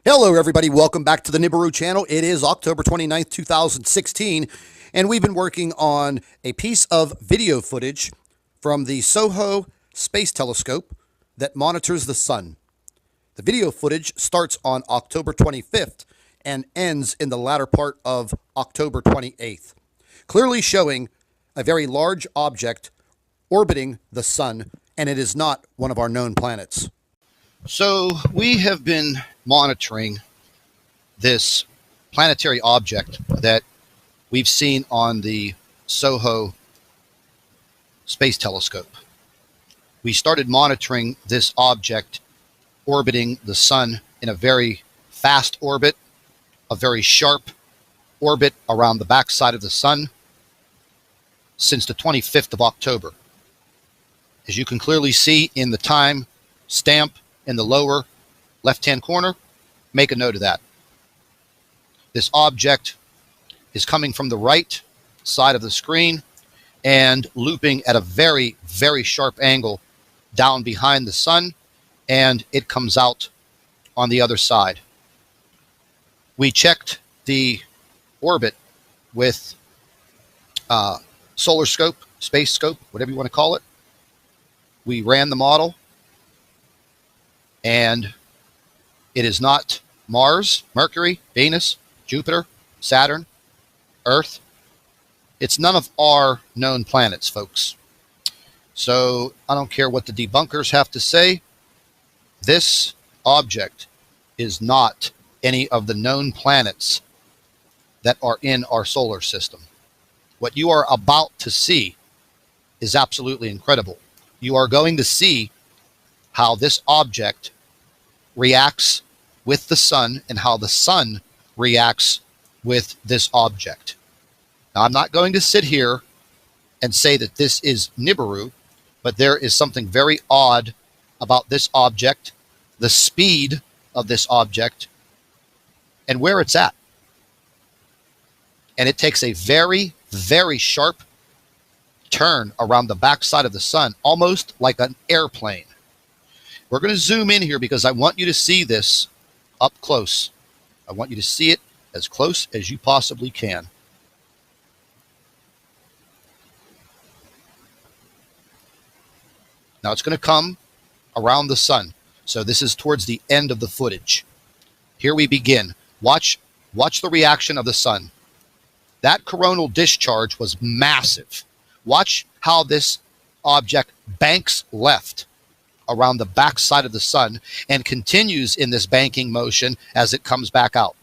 Hello, everybody. Welcome back to the NIBIRU channel. It is October 29th, 2016, and we've been working on a piece of video footage from the SOHO space telescope that monitors the sun. The video footage starts on October 25th and ends in the latter part of October 28th, clearly showing a very large object orbiting the sun, and it is not one of our known planets. So we have been monitoring this planetary object that we've seen on the SOHO space telescope. We started monitoring this object orbiting the sun in a very fast orbit, a very sharp orbit around the backside of the sun since the 25th of October. As you can clearly see in the time stamp in the lower left-hand corner, make a note of that. This object is coming from the right side of the screen and looping at a very, very sharp angle down behind the sun, and it comes out on the other side. We checked the orbit with solar scope, space scope, whatever you want to call it. We ran the model, and it is not Mars, Mercury, Venus, Jupiter, Saturn, Earth. It's none of our known planets, folks. So I don't care what the debunkers have to say. This object is not any of the known planets that are in our solar system. What you are about to see is absolutely incredible. You are going to see how this object reacts with the sun and how the sun reacts with this object. Now, I'm not going to sit here and say that this is NIBIRU, but there is something very odd about this object, the speed of this object, and where it's at. And it takes a very, very sharp turn around the backside of the sun, almost like an airplane. We're going to zoom in here because I want you to see this up close. I want you to see it as close as you possibly can. Now it's going to come around the sun. So this is towards the end of the footage. Here we begin. Watch the reaction of the sun. That coronal discharge was massive. Watch how this object banks left around the backside of the sun and continues in this banking motion as it comes back out.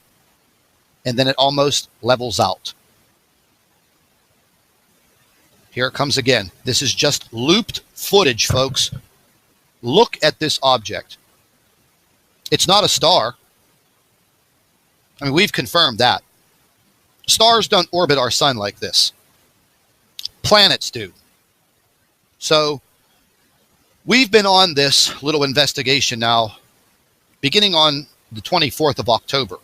And then it almost levels out. Here it comes again. This is just looped footage, folks. Look at this object. It's not a star. I mean, we've confirmed that. Stars don't orbit our sun like this. Planets do. So we've been on this little investigation now beginning on the 24th of October.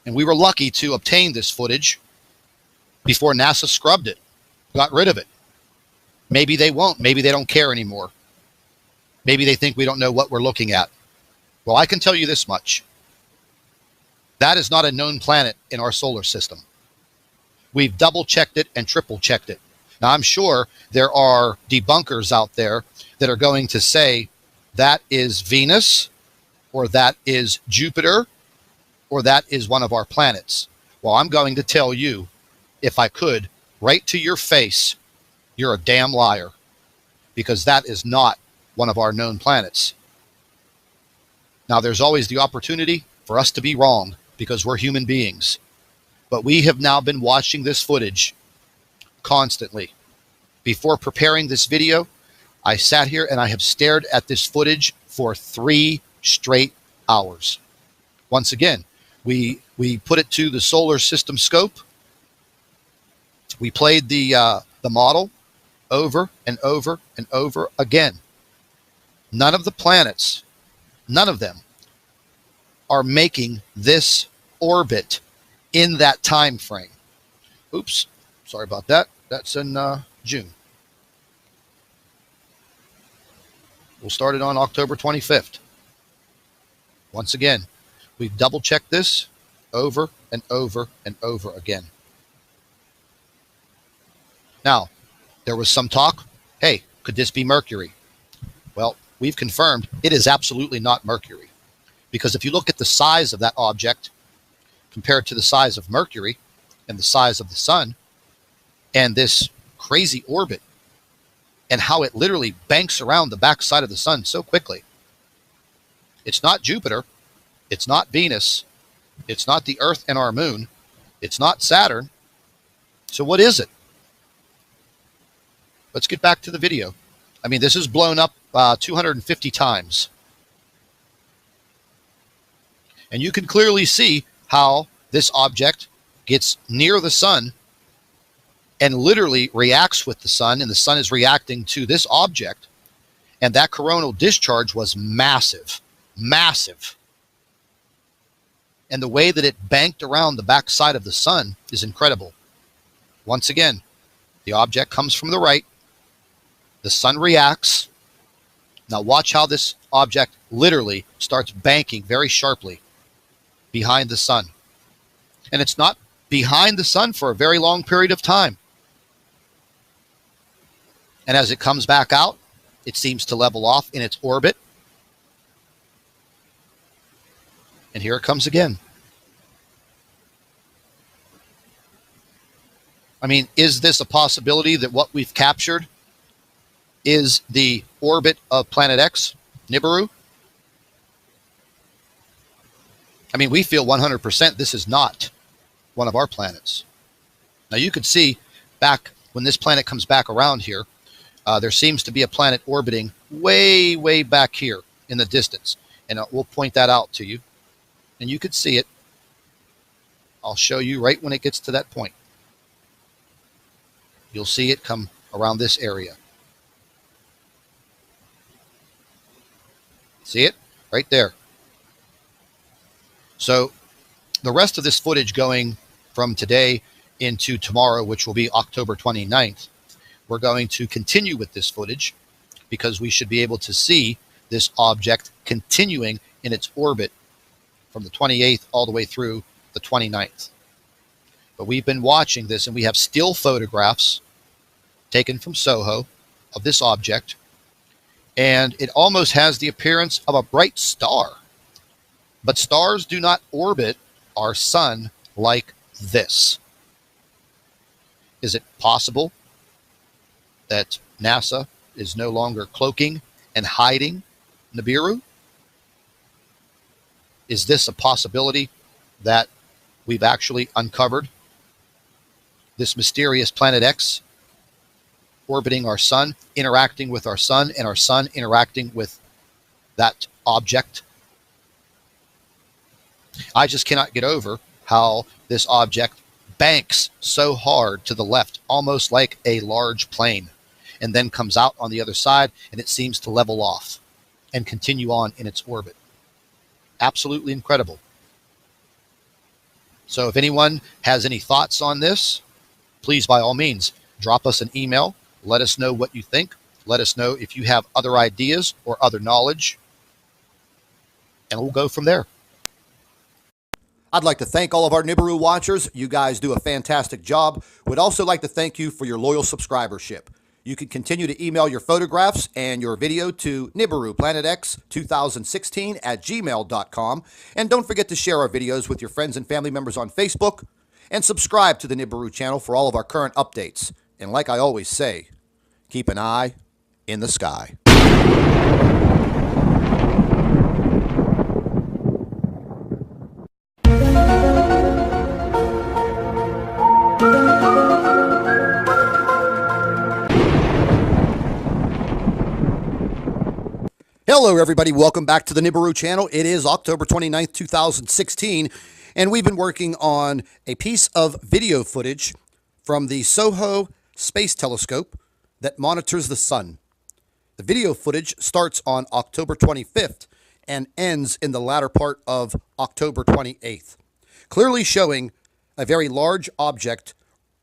And we were lucky to obtain this footage before NASA scrubbed it, got rid of it. Maybe they won't. Maybe they don't care anymore. Maybe they think we don't know what we're looking at. Well, I can tell you this much. That is not a known planet in our solar system. We've double-checked it and triple-checked it. Now, I'm sure there are debunkers out there that are going to say that is Venus, or that is Jupiter, or that is one of our planets. Well, I'm going to tell you, if I could, right to your face, you're a damn liar, because that is not one of our known planets. Now, there's always the opportunity for us to be wrong, because we're human beings. But we have now been watching this footage constantly. Before preparing this video, I sat here and I have stared at this footage for 3 straight hours. Once again, we put it to the solar system scope. We played the model over and over and over again. None of the planets, none of them, are making this orbit in that time frame. Oops, sorry about that. That's in June. We'll start it on October 25th. Once again, We've double checked this over and over and over again. Now, there was some talk, hey, could this be Mercury? Well, we've confirmed it is absolutely not Mercury. Because if you look at the size of that object compared to the size of Mercury and the size of the sun and this crazy orbit and how it literally banks around the backside of the sun so quickly, it's not Jupiter, it's not Venus, it's not the Earth and our moon, it's not Saturn. So what is it? Let's get back to the video. I mean, this is blown up 250 times. And you can clearly see how this object gets near the sun and literally reacts with the sun, and the sun is reacting to this object. And that coronal discharge was massive, massive. And the way that it banked around the backside of the sun is incredible. Once again, the object comes from the right. The sun reacts. Now watch how this object literally starts banking very sharply behind the sun. And it's not behind the sun for a very long period of time. And as it comes back out, it seems to level off in its orbit. And here it comes again. I mean, is this a possibility that what we've captured is the orbit of Planet X, NIBIRU? I mean, we feel 100% this is not one of our planets. Now, you could see back when this planet comes back around here, there seems to be a planet orbiting way, way back here in the distance. And we'll point that out to you. And you could see it. I'll show you right when it gets to that point. You'll see it come around this area. See it? Right there. So the rest of this footage going from today into tomorrow, which will be October 29th, we're going to continue with this footage because we should be able to see this object continuing in its orbit from the 28th all the way through the 29th. But we've been watching this, and we have still photographs taken from SOHO of this object, and it almost has the appearance of a bright star. But stars do not orbit our sun like this. Is it possible that NASA is no longer cloaking and hiding NIBIRU? Is this a possibility that we've actually uncovered this mysterious Planet X orbiting our sun, interacting with our sun, and our sun interacting with that object? I just cannot get over how this object banks so hard to the left, almost like a large plane, and then comes out on the other side, and it seems to level off and continue on in its orbit. Absolutely incredible. So if anyone has any thoughts on this, please, by all means, drop us an email. Let us know what you think. Let us know if you have other ideas or other knowledge, and we'll go from there. I'd like to thank all of our NIBIRU watchers. You guys do a fantastic job. Would also like to thank you for your loyal subscribership. You can continue to email your photographs and your video to NIBIRUPlanetX2016@gmail.com. And don't forget to share our videos with your friends and family members on Facebook. And subscribe to the NIBIRU channel for all of our current updates. And like I always say, keep an eye in the sky. Hello, everybody. Welcome back to the NIBIRU channel. It is October 29th, 2016, and we've been working on a piece of video footage from the SOHO space telescope that monitors the sun. The video footage starts on October 25th and ends in the latter part of October 28th, clearly showing a very large object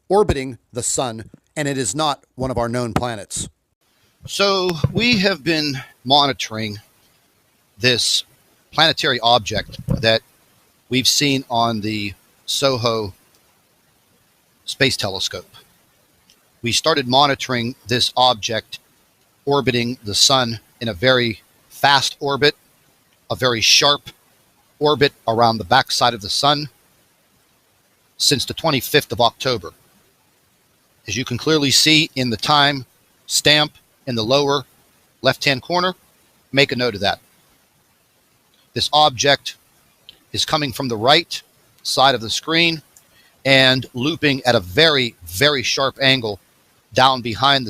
orbiting the sun, and it is not one of our known planets. So we have been monitoring this planetary object that we've seen on the SOHO space telescope. We started monitoring this object orbiting the sun in a very fast orbit, a very sharp orbit around the backside of the sun since the 25th of October. As you can clearly see in the time stamp in the lower left-hand corner, make a note of that. This object is coming from the right side of the screen and looping at a very, very sharp angle down behind the